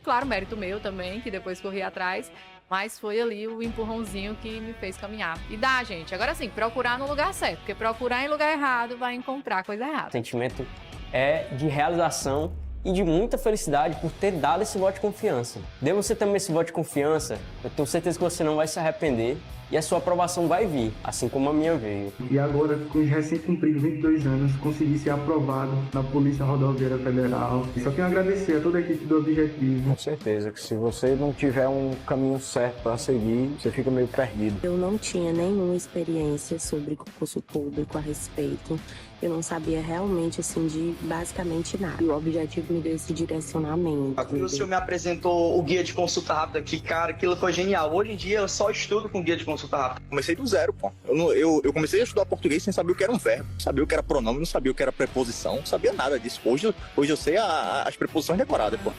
Claro, mérito meu também, que depois corri atrás, mas foi ali o empurrãozinho que me fez caminhar. E dá, gente. Agora sim, procurar no lugar certo, porque procurar em lugar errado vai encontrar coisa O errada. sentimento é de realização e de muita felicidade por ter dado esse voto de confiança. Dê você também esse voto de confiança, eu tenho certeza que você não vai se arrepender e a sua aprovação vai vir, assim como a minha veio. E agora, com os recém-cumpridos 22 anos, consegui ser aprovado na Polícia Rodoviária Federal. Só tenho a agradecer a toda a equipe do Objetivo. Com certeza que se você não tiver um caminho certo para seguir, você fica meio perdido. Eu não tinha nenhuma experiência sobre concurso público a respeito. Eu não sabia realmente, assim, de basicamente nada. E o Objetivo me deu esse direcionamento. O senhor me apresentou o guia de consulta rápida, que, cara, aquilo foi genial. Hoje em dia eu só estudo com guia de consulta rápida. Comecei do zero, pô. Eu comecei a estudar português sem saber o que era um verbo, sabia o que era pronome, não sabia o que era preposição, não sabia nada disso. Hoje eu sei as preposições decoradas, pô.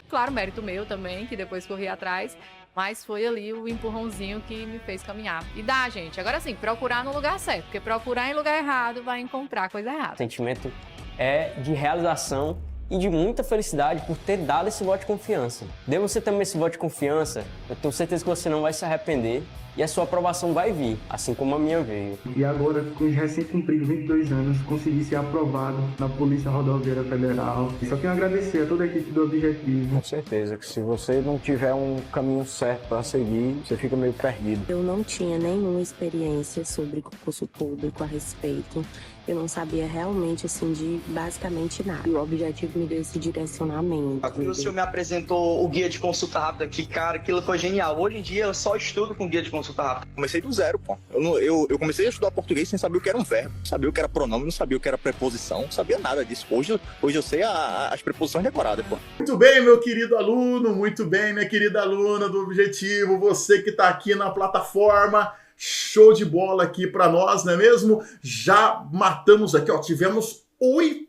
Claro, mérito meu também, que depois corri atrás, mas foi ali o empurrãozinho que me fez caminhar. E dá, gente. Agora sim, procurar no lugar certo, porque procurar em lugar errado vai encontrar coisa errada. O sentimento é de realização e de muita felicidade por ter dado esse voto de confiança. Dê você também esse voto de confiança, eu tenho certeza que você não vai se arrepender e a sua aprovação vai vir, assim como a minha veio. E agora, com os recém-cumpridos 22 anos, consegui ser aprovado na Polícia Rodoviária Federal. Só tenho a agradecer a toda a equipe do Objetivo. Com certeza que se você não tiver um caminho certo para seguir, você fica meio perdido. Eu não tinha nenhuma experiência sobre concurso público a respeito. Eu não sabia realmente, assim, de basicamente nada. E o Objetivo me deu esse direcionamento. O senhor me apresentou o guia de consulta rápida, que, cara, aquilo foi genial. Hoje em dia eu só estudo com guia de consulta rápida. Comecei do zero, pô. Eu comecei a estudar português sem saber o que era um verbo, sabia o que era pronome, não sabia o que era preposição, não sabia nada disso. Hoje eu sei as preposições decoradas, pô. Muito bem, meu querido aluno, muito bem, minha querida aluna do Objetivo, você que está aqui na plataforma, show de bola aqui para nós, não é mesmo? Já matamos aqui, ó, tivemos 8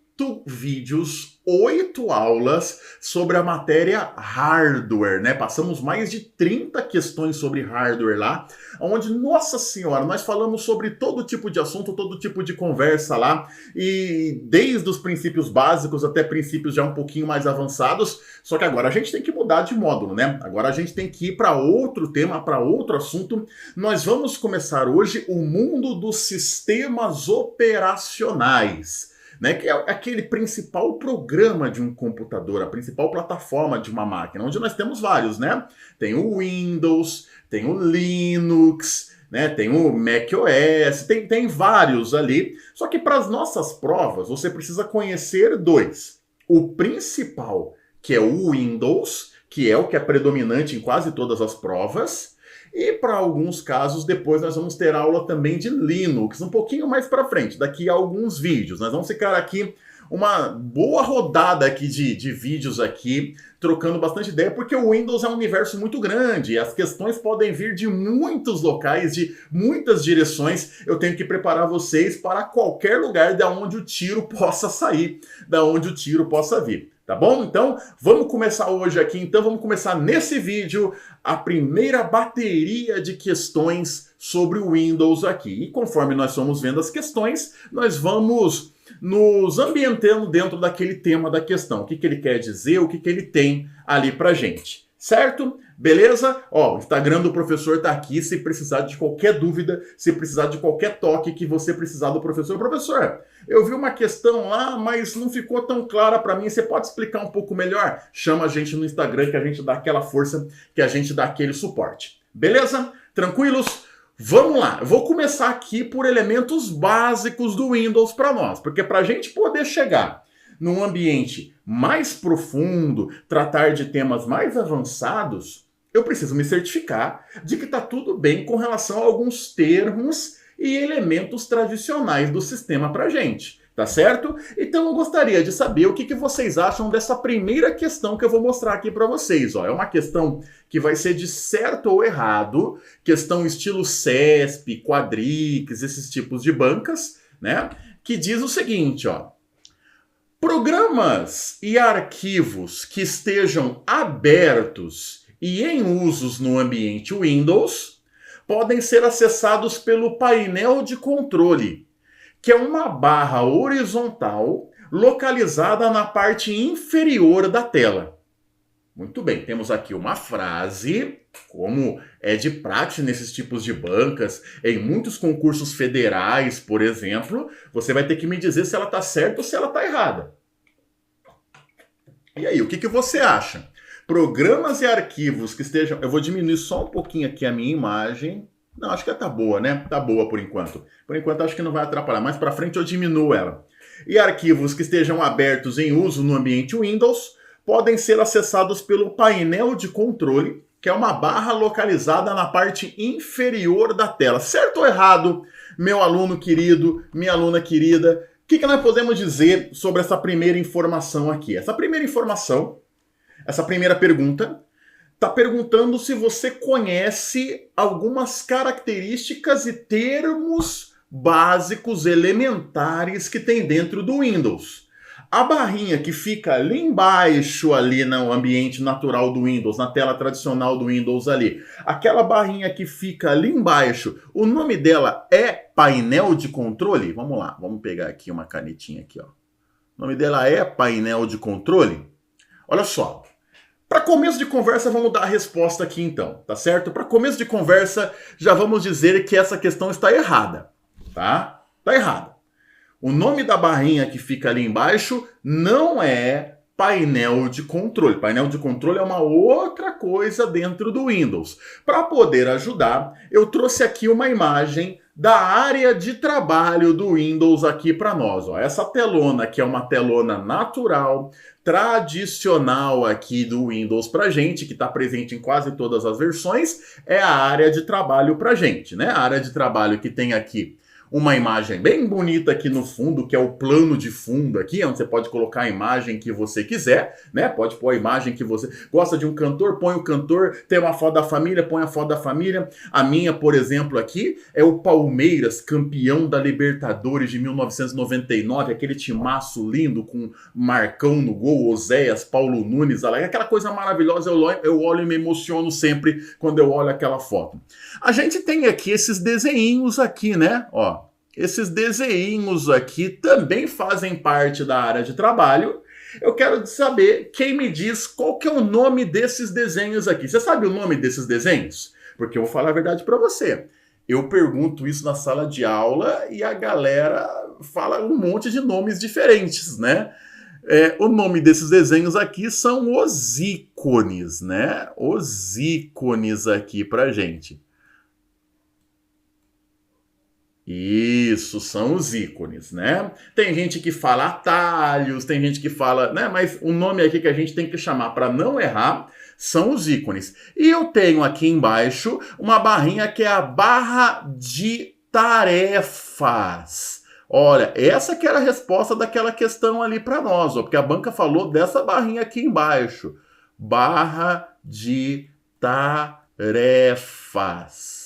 vídeos, 8 aulas sobre a matéria hardware, né? Passamos mais de 30 questões sobre hardware lá, onde, nossa senhora, nós falamos sobre todo tipo de assunto, todo tipo de conversa lá, e desde os princípios básicos até princípios já um pouquinho mais avançados, só que agora a gente tem que mudar de módulo, né? Agora a gente tem que ir para outro tema, para outro assunto. Nós vamos começar hoje o mundo dos sistemas operacionais, né, que é aquele principal programa de um computador, a principal plataforma de uma máquina, onde nós temos vários, né? Tem o Windows, tem o Linux, né? Tem o macOS, tem vários ali. Só que para as nossas provas, você precisa conhecer 2. O principal, que é o Windows, que é o que é predominante em quase todas as provas. E para alguns casos, depois nós vamos ter aula também de Linux, um pouquinho mais para frente, daqui a alguns vídeos. Nós vamos ficar aqui uma boa rodada aqui de vídeos aqui, trocando bastante ideia, porque o Windows é um universo muito grande, e as questões podem vir de muitos locais, de muitas direções. Eu tenho que preparar vocês para qualquer lugar da onde o tiro possa sair, da onde o tiro possa vir. Tá bom? Então, vamos começar hoje aqui. Então, vamos começar nesse vídeo a primeira bateria de questões sobre o Windows aqui. E conforme nós vamos vendo as questões, nós vamos nos ambientando dentro daquele tema da questão. O que ele quer dizer, o que ele tem ali pra gente. Certo? Beleza? Ó, o Instagram do professor tá aqui, se precisar de qualquer dúvida, se precisar de qualquer toque que você precisar do professor. Professor, eu vi uma questão lá, mas não ficou tão clara para mim, você pode explicar um pouco melhor? Chama a gente no Instagram que a gente dá aquela força, que a gente dá aquele suporte. Beleza? Tranquilos? Vamos lá, eu vou começar aqui por elementos básicos do Windows para nós, porque para a gente poder chegar num ambiente mais profundo, tratar de temas mais avançados, eu preciso me certificar de que está tudo bem com relação a alguns termos e elementos tradicionais do sistema para a gente, tá certo? Então eu gostaria de saber o que vocês acham dessa primeira questão que eu vou mostrar aqui para vocês. Ó, é uma questão que vai ser de certo ou errado, questão estilo CESP, Quadrix, esses tipos de bancas, né? Que diz o seguinte, ó. Programas e arquivos que estejam abertos e em usos no ambiente Windows podem ser acessados pelo painel de controle, que é uma barra horizontal localizada na parte inferior da tela. Muito bem, temos aqui uma frase, como é de praxe nesses tipos de bancas, em muitos concursos federais, por exemplo, você vai ter que me dizer se ela está certa ou se ela está errada. E aí, o que você acha? Programas e arquivos que estejam... Eu vou diminuir só um pouquinho aqui a minha imagem. Não, acho que tá boa, né? Tá boa por enquanto. Por enquanto acho que não vai atrapalhar. Mais para frente eu diminuo ela. E arquivos que estejam abertos em uso no ambiente Windows podem ser acessados pelo painel de controle, que é uma barra localizada na parte inferior da tela. Certo ou errado, meu aluno querido, minha aluna querida? O que nós podemos dizer sobre essa primeira informação aqui? Essa primeira informação, essa primeira pergunta, está perguntando se você conhece algumas características e termos básicos elementares que tem dentro do Windows. A barrinha que fica ali embaixo, ali no ambiente natural do Windows, na tela tradicional do Windows ali, aquela barrinha que fica ali embaixo, o nome dela é painel de controle? Vamos lá, vamos pegar aqui uma canetinha aqui, ó. O nome dela é painel de controle? Olha só. Para começo de conversa, vamos dar a resposta aqui então, tá certo? Para começo de conversa, já vamos dizer que essa questão está errada, tá? Está errada. O nome da barrinha que fica ali embaixo não é painel de controle. Painel de controle é uma outra coisa dentro do Windows. Para poder ajudar, eu trouxe aqui uma imagem da área de trabalho do Windows aqui para nós. Ó. Essa telona aqui é uma telona natural, tradicional aqui do Windows pra gente, que está presente em quase todas as versões, é a área de trabalho pra gente, né? A área de trabalho que tem aqui uma imagem bem bonita aqui no fundo, que é o plano de fundo aqui, onde você pode colocar a imagem que você quiser, né? Pode pôr a imagem que você... Gosta de um cantor? Põe o cantor. Tem uma foto da família? Põe a foto da família. A minha, por exemplo, aqui é o Palmeiras, campeão da Libertadores de 1999, aquele timaço lindo com Marcão no gol, Oséias, Paulo Nunes, aquela coisa maravilhosa. Eu olho e me emociono sempre quando eu olho aquela foto. A gente tem aqui esses desenhinhos aqui, né? Ó. Esses desenhinhos aqui também fazem parte da área de trabalho. Eu quero saber quem me diz qual que é o nome desses desenhos aqui. Você sabe o nome desses desenhos? Porque eu vou falar a verdade para você. Eu pergunto isso na sala de aula e a galera fala um monte de nomes diferentes, né? O nome desses desenhos aqui são os ícones, né? Os ícones aqui pra gente. Isso, são os ícones, né? Tem gente que fala atalhos, tem gente que fala, né? Mas o nome aqui que a gente tem que chamar para não errar são os ícones. E eu tenho aqui embaixo uma barrinha que é a barra de tarefas. Olha, essa que era a resposta daquela questão ali para nós, ó, porque a banca falou dessa barrinha aqui embaixo. Barra de tarefas.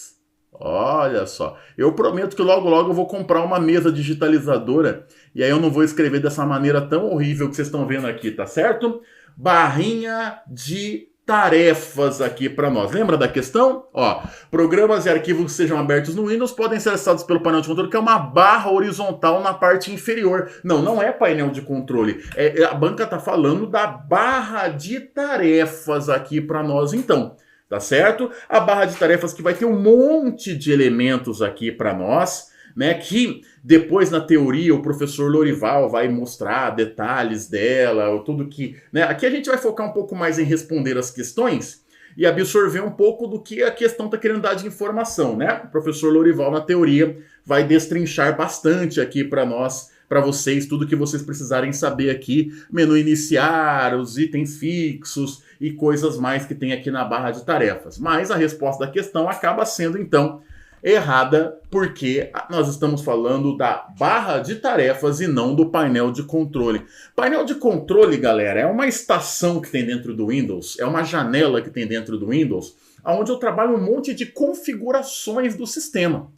Olha só, eu prometo que logo logo eu vou comprar uma mesa digitalizadora e aí eu não vou escrever dessa maneira tão horrível que vocês estão vendo aqui, tá certo? Barrinha de tarefas aqui para nós. Lembra da questão? Ó, programas e arquivos que sejam abertos no Windows podem ser acessados pelo painel de controle, que é uma barra horizontal na parte inferior. Não é painel de controle. A banca tá falando da barra de tarefas aqui para nós, então. Tá certo? A barra de tarefas que vai ter um monte de elementos aqui para nós, né? Que depois na teoria o professor Lorival vai mostrar detalhes dela, tudo que, né? Aqui a gente vai focar um pouco mais em responder as questões e absorver um pouco do que a questão está querendo dar de informação, né? O professor Lorival na teoria vai destrinchar bastante aqui para nós, para vocês, tudo que vocês precisarem saber aqui, menu iniciar, os itens fixos e coisas mais que tem aqui na barra de tarefas. Mas a resposta da questão acaba sendo, então, errada, porque nós estamos falando da barra de tarefas e não do painel de controle. Painel de controle, galera, é uma estação que tem dentro do Windows, é uma janela que tem dentro do Windows, onde eu trabalho um monte de configurações do sistema.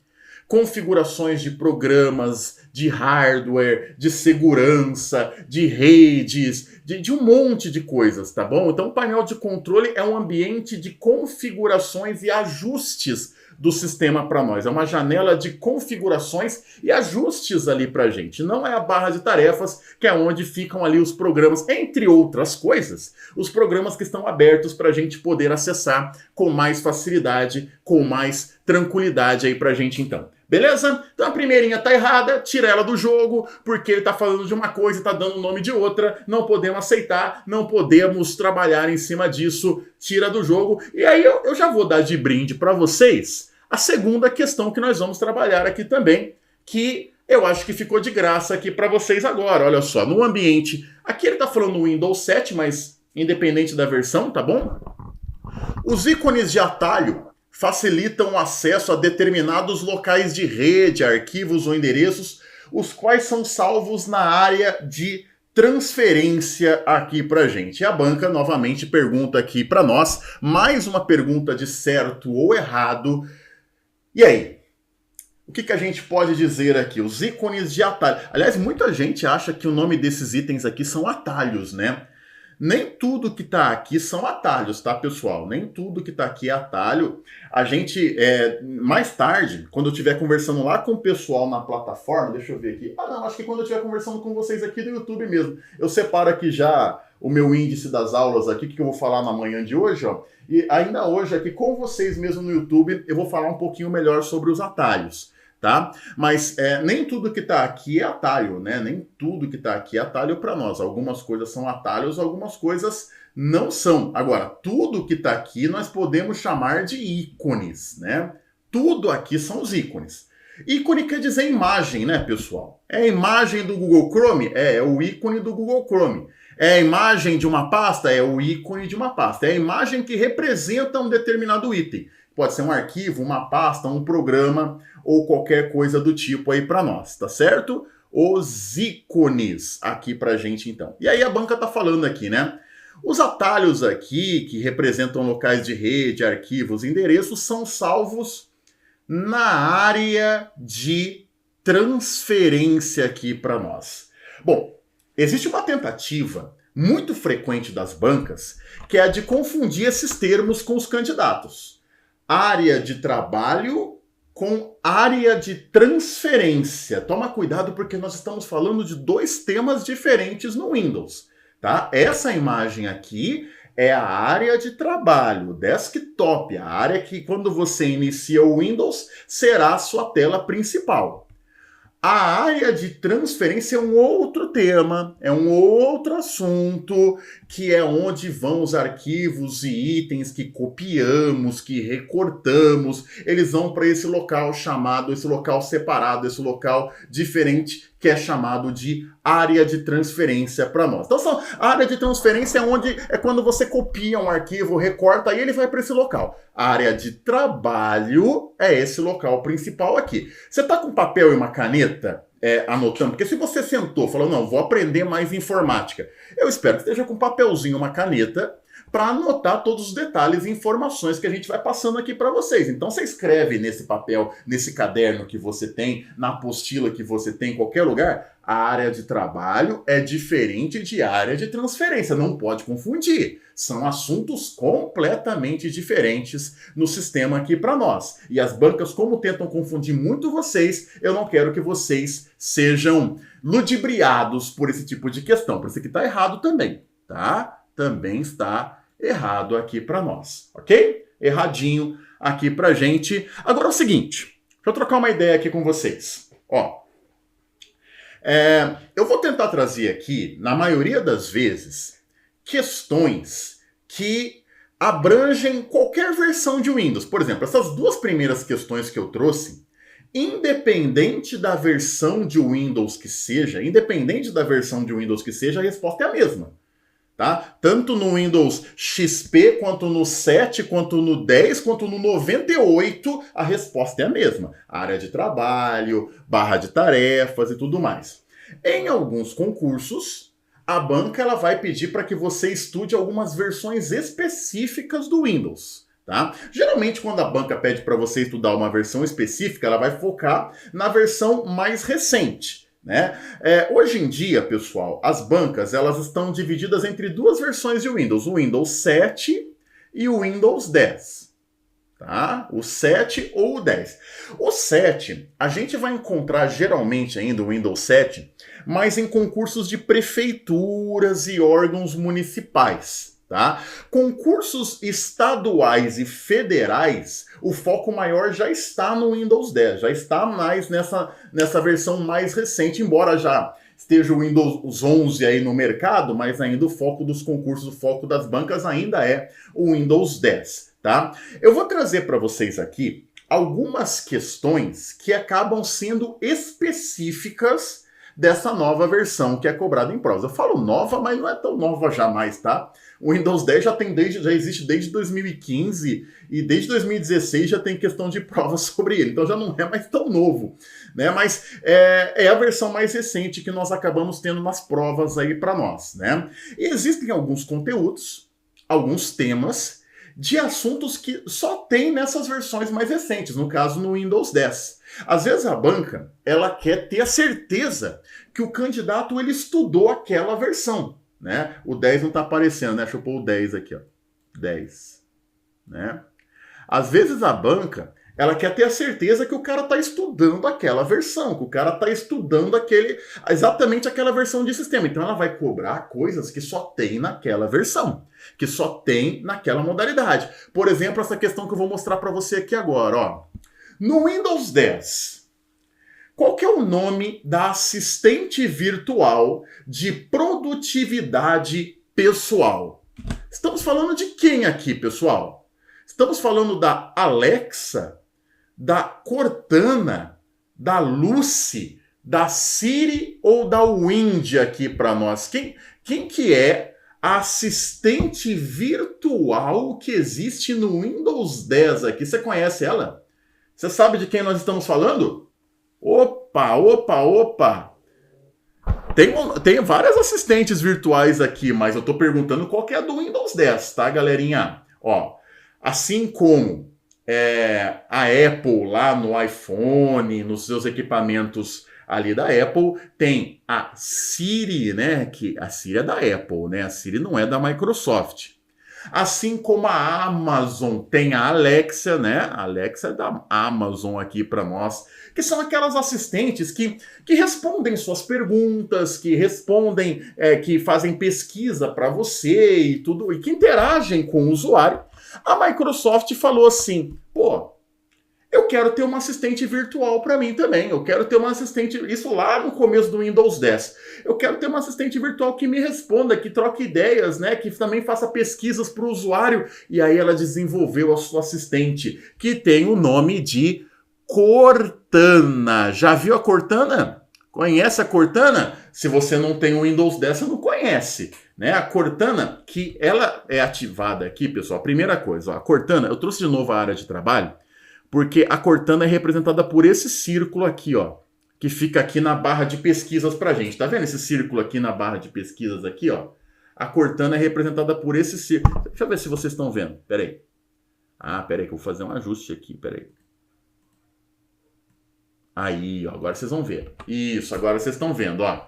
Configurações de programas, de hardware, de segurança, de redes, de um monte de coisas, tá bom? Então o painel de controle é um ambiente de configurações e ajustes do sistema para nós. É uma janela de configurações e ajustes ali para a gente. Não é a barra de tarefas, que é onde ficam ali os programas, entre outras coisas, os programas que estão abertos para a gente poder acessar com mais facilidade, com mais tranquilidade aí para a gente então. Beleza? Então a primeirinha tá errada, tira ela do jogo, porque ele tá falando de uma coisa e tá dando o nome de outra, não podemos aceitar, não podemos trabalhar em cima disso, tira do jogo. E aí eu já vou dar de brinde para vocês a segunda questão que nós vamos trabalhar aqui também, que eu acho que ficou de graça aqui para vocês agora. Olha só, no ambiente, aqui ele tá falando no Windows 7, mas independente da versão, tá bom? Os ícones de atalho facilitam o acesso a determinados locais de rede, arquivos ou endereços, os quais são salvos na área de transferência aqui pra gente. E a banca novamente pergunta aqui para nós, mais uma pergunta de certo ou errado. E aí? O que a gente pode dizer aqui? Os ícones de atalho. Aliás, muita gente acha que o nome desses itens aqui são atalhos, né? Nem tudo que está aqui são atalhos, tá, pessoal? Nem tudo que está aqui é atalho. A gente, mais tarde, quando eu estiver conversando lá com o pessoal na plataforma, deixa eu ver aqui. Ah, não, acho que quando eu estiver conversando com vocês aqui do YouTube mesmo. Eu separo aqui já o meu índice das aulas aqui, que eu vou falar na manhã de hoje, ó. E ainda hoje aqui com vocês mesmo no YouTube, eu vou falar um pouquinho melhor sobre os atalhos. Tá? Mas nem tudo que está aqui é atalho, né? Nem tudo que está aqui é atalho para nós. Algumas coisas são atalhos, algumas coisas não são. Agora, tudo que está aqui nós podemos chamar de ícones, né? Tudo aqui são os ícones. Ícone quer dizer imagem, né, pessoal? É a imagem do Google Chrome? É o ícone do Google Chrome. É a imagem de uma pasta? É o ícone de uma pasta. É a imagem que representa um determinado item. Pode ser um arquivo, uma pasta, um programa ou qualquer coisa do tipo aí para nós, tá certo? Os ícones aqui pra gente então. E aí a banca tá falando aqui, né? Os atalhos aqui, que representam locais de rede, arquivos, endereços, são salvos na área de transferência aqui para nós. Bom, existe uma tentativa muito frequente das bancas, que é a de confundir esses termos com os candidatos. Área de trabalho com área de transferência. Toma cuidado porque nós estamos falando de dois temas diferentes no Windows, tá? Essa imagem aqui é a área de trabalho, desktop, a área que quando você inicia o Windows será a sua tela principal. A área de transferência é um outro tema, é um outro assunto, que é onde vão os arquivos e itens que copiamos, que recortamos, eles vão para esse local chamado, esse local separado, esse local diferente, que é chamado de área de transferência para nós. Então, a área de transferência é quando você copia um arquivo, recorta e ele vai para esse local. A área de trabalho é esse local principal aqui. Você está com papel e uma caneta anotando? Porque se você sentou e falou, não, vou aprender mais informática, eu espero que esteja com um papelzinho, uma caneta, para anotar todos os detalhes e informações que a gente vai passando aqui para vocês. Então você escreve nesse papel, nesse caderno que você tem, na apostila que você tem em qualquer lugar, a área de trabalho é diferente de área de transferência, não pode confundir. São assuntos completamente diferentes no sistema aqui para nós. E as bancas, como tentam confundir muito vocês, eu não quero que vocês sejam ludibriados por esse tipo de questão. Por isso que está errado também, tá? Também está errado aqui para nós, ok? Erradinho aqui pra gente. Agora é o seguinte, deixa eu trocar uma ideia aqui com vocês. Ó, eu vou tentar trazer aqui, na maioria das vezes, questões que abrangem qualquer versão de Windows. Por exemplo, essas duas primeiras questões que eu trouxe, independente da versão de Windows que seja, a resposta é a mesma. Tá? Tanto no Windows XP, quanto no 7, quanto no 10, quanto no 98, a resposta é a mesma. Área de trabalho, barra de tarefas e tudo mais. Em alguns concursos, a banca ela vai pedir para que você estude algumas versões específicas do Windows. Tá? Geralmente, quando a banca pede para você estudar uma versão específica, ela vai focar na versão mais recente. Né? Hoje em dia, pessoal, as bancas elas estão divididas entre duas versões de Windows, o Windows 7 e o Windows 10. tá? O 7 ou o 10. O 7, a gente vai encontrar geralmente ainda o Windows 7, mas em concursos de prefeituras e órgãos municipais, tá? Concursos estaduais e federais, o foco maior já está no Windows 10, já está mais nessa versão mais recente, embora já esteja o Windows 11 aí no mercado, mas ainda o foco dos concursos, o foco das bancas ainda é o Windows 10, tá? Eu vou trazer para vocês aqui algumas questões que acabam sendo específicas dessa nova versão que é cobrada em provas. Eu falo nova, mas não é tão nova jamais, tá? O Windows 10 já existe desde 2015 e desde 2016 já tem questão de provas sobre ele, então já não é mais tão novo, né? Mas é a versão mais recente que nós acabamos tendo nas provas aí para nós, né? E existem alguns conteúdos, alguns temas de assuntos que só tem nessas versões mais recentes, no caso no Windows 10. Às vezes a banca, ela quer ter a certeza que o candidato ele estudou aquela versão, né? O 10 não está aparecendo, né? Deixa eu pôr o 10 aqui, ó. 10, né? Às vezes a banca, ela quer ter a certeza que o cara está estudando aquela versão, que o cara está estudando exatamente aquela versão de sistema. Então ela vai cobrar coisas que só tem naquela versão, que só tem naquela modalidade. Por exemplo, essa questão que eu vou mostrar para você aqui agora, ó. No Windows 10, qual que é o nome da assistente virtual de produtividade pessoal? Estamos falando de quem aqui, pessoal? Estamos falando da Alexa, da Cortana, da Lucy, da Siri ou da Windy aqui para nós? Quem que é a assistente virtual que existe no Windows 10 aqui? Você conhece ela? Você sabe de quem nós estamos falando? Opa, opa, opa! Tem várias assistentes virtuais aqui, mas eu estou perguntando qual que é a do Windows 10, tá, galerinha? Ó, assim como a Apple lá no iPhone, nos seus equipamentos ali da Apple, tem a Siri, né? Que a Siri é da Apple, né? A Siri não é da Microsoft. Assim como a Amazon tem a Alexa, né? A Alexa é da Amazon aqui para nós, que são aquelas assistentes que respondem suas perguntas, que respondem, que fazem pesquisa para você e tudo, e que interagem com o usuário. A Microsoft falou assim, pô, eu quero ter uma assistente virtual para mim também. Eu quero ter uma assistente, isso lá no começo do Windows 10. Eu quero ter uma assistente virtual que me responda, que troque ideias, né? Que também faça pesquisas para o usuário. E aí ela desenvolveu a sua assistente, que tem o nome de Cortana. Já viu a Cortana? Conhece a Cortana? Se você não tem o Windows 10, você não conhece, né? A Cortana, que ela é ativada aqui, pessoal. Primeira coisa, ó, a Cortana, eu trouxe de novo a área de trabalho, porque a Cortana é representada por esse círculo aqui, ó, que fica aqui na barra de pesquisas pra gente. Tá vendo esse círculo aqui na barra de pesquisas aqui, ó? A Cortana é representada por esse círculo. Deixa eu ver se vocês estão vendo. Pera aí. Ah, pera aí que eu vou fazer um ajuste aqui, pera aí. Aí, ó, agora vocês vão ver. Isso, agora vocês estão vendo, ó.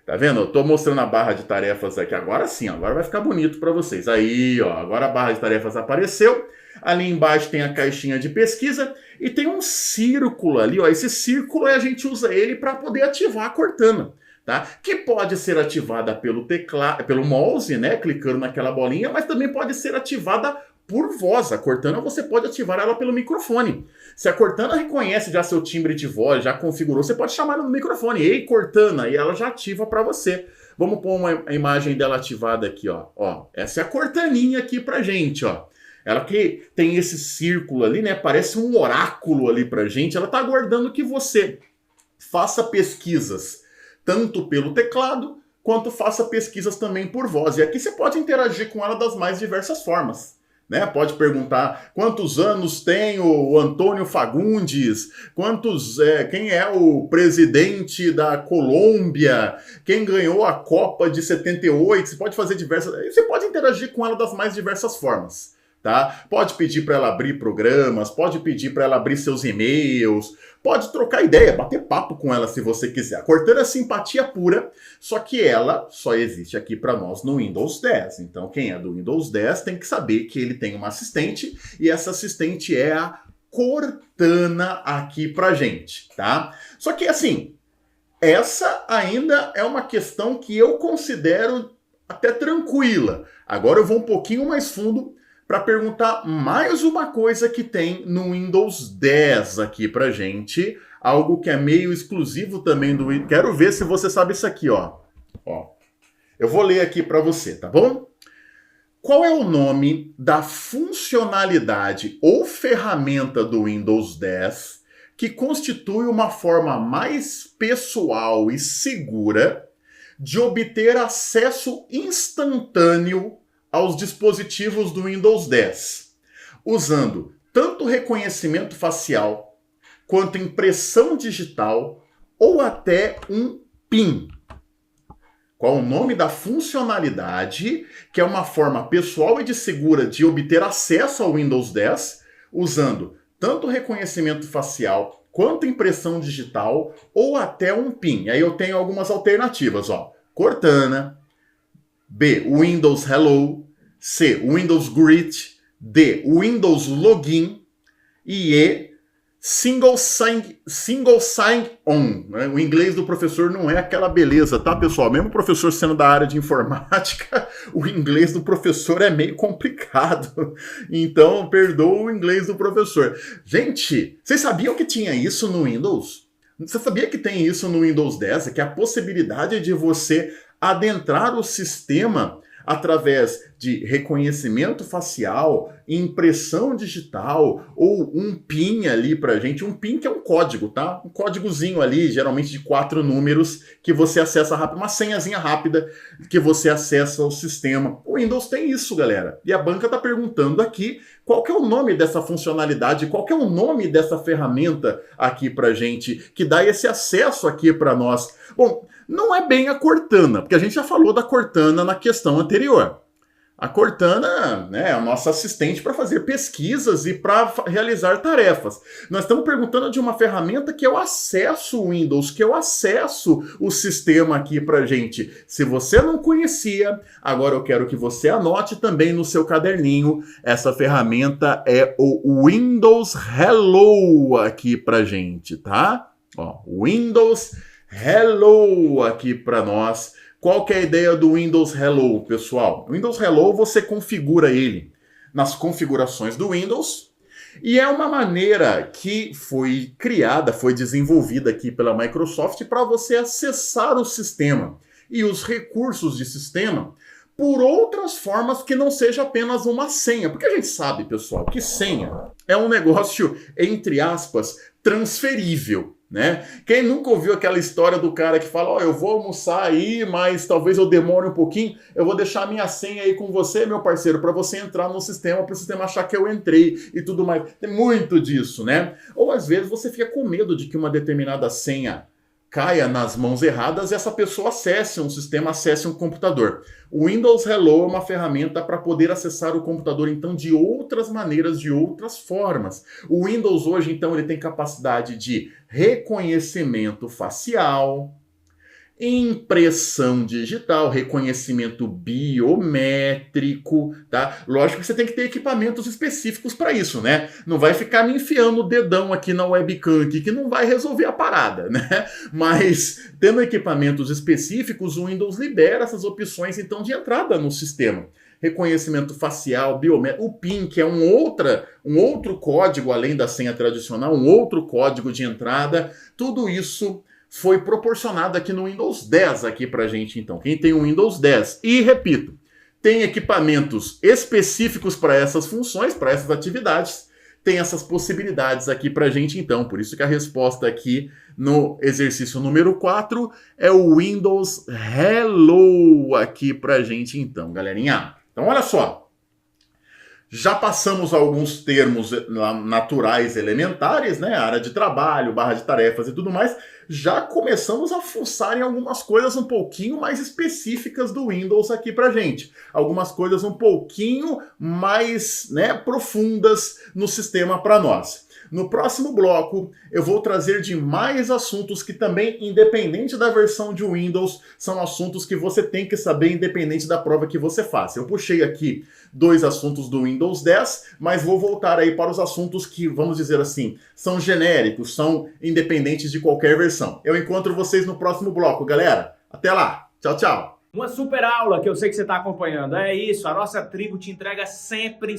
Tá vendo? Eu tô mostrando a barra de tarefas aqui. Agora sim, agora vai ficar bonito pra vocês. Aí, ó, agora a barra de tarefas apareceu. Ali embaixo tem a caixinha de pesquisa e tem um círculo ali, ó. Esse círculo a gente usa ele para poder ativar a Cortana, tá? Que pode ser ativada pelo teclado, pelo mouse, né? Clicando naquela bolinha, mas também pode ser ativada por voz. A Cortana você pode ativar ela pelo microfone. Se a Cortana reconhece já seu timbre de voz, já configurou, você pode chamar ela no microfone. Ei, Cortana, e ela já ativa para você. Vamos pôr uma imagem dela ativada aqui, ó. Ó, essa é a Cortaninha aqui pra gente, ó. Ela que tem esse círculo ali, né? Parece um oráculo ali pra gente. Ela tá aguardando que você faça pesquisas, tanto pelo teclado, quanto faça pesquisas também por voz. E aqui você pode interagir com ela das mais diversas formas, né? Pode perguntar quantos anos tem o Antônio Fagundes, quem é o presidente da Colômbia, quem ganhou a Copa de 78. Você pode fazer você pode interagir com ela das mais diversas formas, tá? Pode pedir para ela abrir programas, pode pedir para ela abrir seus e-mails, pode trocar ideia, bater papo com ela se você quiser. A Cortana é simpatia pura, só que ela só existe aqui para nós no Windows 10. Então, quem é do Windows 10 tem que saber que ele tem uma assistente, e essa assistente é a Cortana aqui pra gente, tá? Só que, assim, essa ainda é uma questão que eu considero até tranquila. Agora eu vou um pouquinho mais fundo para perguntar mais uma coisa que tem no Windows 10 aqui pra gente, algo que é meio exclusivo também do Windows. Quero ver se você sabe isso aqui, ó. Eu vou ler aqui para você, tá bom? Qual é o nome da funcionalidade ou ferramenta do Windows 10 que constitui uma forma mais pessoal e segura de obter acesso instantâneo aos dispositivos do Windows 10, usando tanto reconhecimento facial, quanto impressão digital, ou até um PIN? Qual o nome da funcionalidade que é uma forma pessoal e segura de obter acesso ao Windows 10, usando tanto reconhecimento facial, quanto impressão digital, ou até um PIN? Aí eu tenho algumas alternativas, ó. Cortana, B, Windows Hello, C, Windows Greet, D, Windows Login, e E, Single Sign-On. Né? O inglês do professor não é aquela beleza, tá, pessoal? Mesmo o professor sendo da área de informática, o inglês do professor é meio complicado. Então, perdoa o inglês do professor. Gente, vocês sabiam que tinha isso no Windows? Você sabia que tem isso no Windows 10? Que é a possibilidade de você adentrar o sistema através de reconhecimento facial, impressão digital ou um PIN ali pra gente. Um PIN que é um código, tá? Um códigozinho ali, geralmente de 4 números, que você acessa rápido, uma senhazinha rápida que você acessa o sistema. O Windows tem isso, galera. E a banca tá perguntando aqui qual que é o nome dessa funcionalidade, qual que é o nome dessa ferramenta aqui pra gente, que dá esse acesso aqui pra nós. Bom, não é bem a Cortana, porque a gente já falou da Cortana na questão anterior. A Cortana, né, é a nossa assistente para fazer pesquisas e para realizar tarefas. Nós estamos perguntando de uma ferramenta que eu acesso o Windows, que eu acesso o sistema aqui para gente. Se você não conhecia, agora eu quero que você anote também no seu caderninho. Essa ferramenta é o Windows Hello aqui para gente, tá? Ó, Windows Hello aqui para nós. Qual que é a ideia do Windows Hello, pessoal? O Windows Hello, você configura ele nas configurações do Windows, e é uma maneira que foi criada, foi desenvolvida aqui pela Microsoft para você acessar o sistema e os recursos de sistema por outras formas que não seja apenas uma senha. Porque a gente sabe, pessoal, que senha é um negócio, entre aspas, transferível. Né? Quem nunca ouviu aquela história do cara que fala, ó, eu vou almoçar aí, mas talvez eu demore um pouquinho, eu vou deixar a minha senha aí com você, meu parceiro, para você entrar no sistema, para o sistema achar que eu entrei e tudo mais. Tem muito disso, né? Ou às vezes você fica com medo de que uma determinada senha caia nas mãos erradas e essa pessoa acesse um sistema, acesse um computador. O Windows Hello é uma ferramenta para poder acessar o computador, então, de outras maneiras, de outras formas. O Windows hoje, então, ele tem capacidade de reconhecimento facial, impressão digital, reconhecimento biométrico, tá? Lógico que você tem que ter equipamentos específicos para isso, né? Não vai ficar me enfiando o dedão aqui na webcam aqui, que não vai resolver a parada, né? Mas, tendo equipamentos específicos, o Windows libera essas opções, então, de entrada no sistema. Reconhecimento facial, biométrico, o PIN, que é um outro código, além da senha tradicional, um outro código de entrada, tudo isso foi proporcionado aqui no Windows 10 aqui pra gente, então. Quem tem o Windows 10, e repito, tem equipamentos específicos para essas funções, para essas atividades, tem essas possibilidades aqui pra gente, então. Por isso que a resposta aqui no exercício número 4 é o Windows Hello aqui pra gente, então, galerinha. Então, olha só. Já passamos alguns termos naturais elementares, né? Área de trabalho, barra de tarefas e tudo mais. Já começamos a fuçar em algumas coisas um pouquinho mais específicas do Windows aqui pra gente. Algumas coisas um pouquinho mais, né, profundas no sistema para nós. No próximo bloco, eu vou trazer de mais assuntos que também, independente da versão de Windows, são assuntos que você tem que saber independente da prova que você faça. Eu puxei aqui 2 assuntos do Windows 10, mas vou voltar aí para os assuntos que, vamos dizer assim, são genéricos, são independentes de qualquer versão. Eu encontro vocês no próximo bloco, galera. Até lá. Tchau, tchau. Uma super aula que eu sei que você está acompanhando. É isso, a nossa tribo te entrega sempre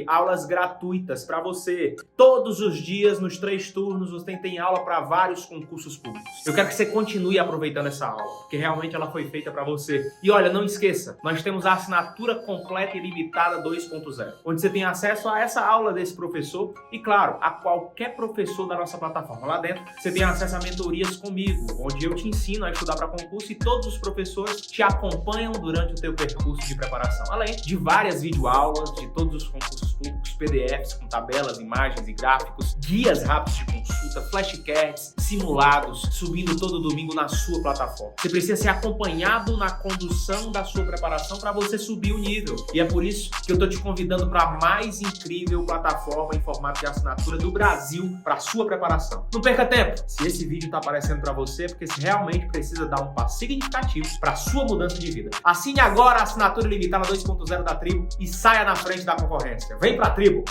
aulas gratuitas para você. Todos os dias, nos 3 turnos, você tem aula para vários concursos públicos. Eu quero que você continue aproveitando essa aula, porque realmente ela foi feita para você. E olha, não esqueça, nós temos a assinatura completa e limitada 2.0, onde você tem acesso a essa aula desse professor e, claro, a qualquer professor da nossa plataforma. Lá dentro, você tem acesso a mentorias comigo, onde eu te ensino a estudar para concurso e todos os professores te acompanham durante o teu percurso de preparação, além de várias videoaulas de todos os concursos públicos, PDFs com tabelas, imagens e gráficos, guias rápidos de consulta, flashcards, simulados, subindo todo domingo na sua plataforma. Você precisa ser acompanhado na condução da sua preparação para você subir o nível. E é por isso que eu estou te convidando para a mais incrível plataforma em formato de assinatura do Brasil para sua preparação. Não perca tempo! Se esse vídeo está aparecendo para você, é porque você realmente precisa dar um passo significativo para a sua mudança de vida. Assine agora a assinatura limitada 2.0 da Tribo e saia na frente da concorrência. Vem pra Tribo!